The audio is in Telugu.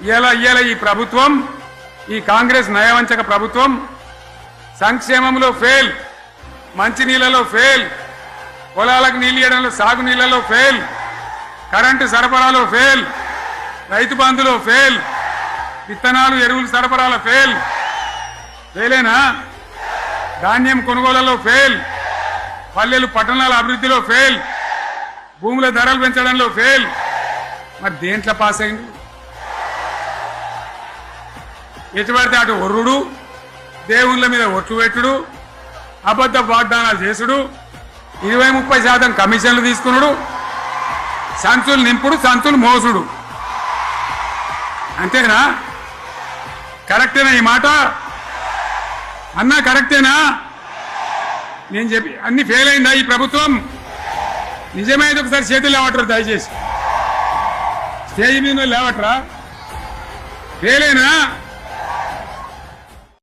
ఇయాల ఈ ప్రభుత్వం, ఈ కాంగ్రెస్ నయవంచక ప్రభుత్వం సంక్షేమంలో ఫెయిల్, మంచినీళ్లలో ఫెయిల్, పొలాలకు నీళ్లు ఇవ్వడంలో, సాగు నీళ్లలో ఫెయిల్, కరెంటు సరఫరాలో ఫెయిల్, రైతు బంధులో ఫెయిల్, విత్తనాలు ఎరువులు సరఫరాలో ఫెయిల్, ఫెయిలేనా? ధాన్యం కొనుగోళ్లలో ఫెయిల్, పల్లెలు పట్టణాల అభివృద్ధిలో ఫెయిల్, భూముల ధరలు పెంచడంలో ఫెయిల్. మరి దేంట్లో పాస్ అయింది? ఎటుపడితే అటు ఒర్రుడు, దేవుళ్ళ మీద ఒట్లు పెట్టుడు, అబద్ధ వాగ్దానాలు చేసుడు, 20-30% కమిషన్లు తీసుకున్నాడు, సంచులు నింపుడు, సంచులు మోసుడు. అంతేనా? కరెక్టేనా ఈ మాట అన్నా? కరెక్టేనా? నేను చెప్పి అన్ని ఫెయిల్ అయిందా ఈ ప్రభుత్వం? నిజమైతే ఒకసారి చేతులు లేవట్రా, దయచేసి స్టేజ్ మీద లేవట్రా. ఫెయిల్ అయినా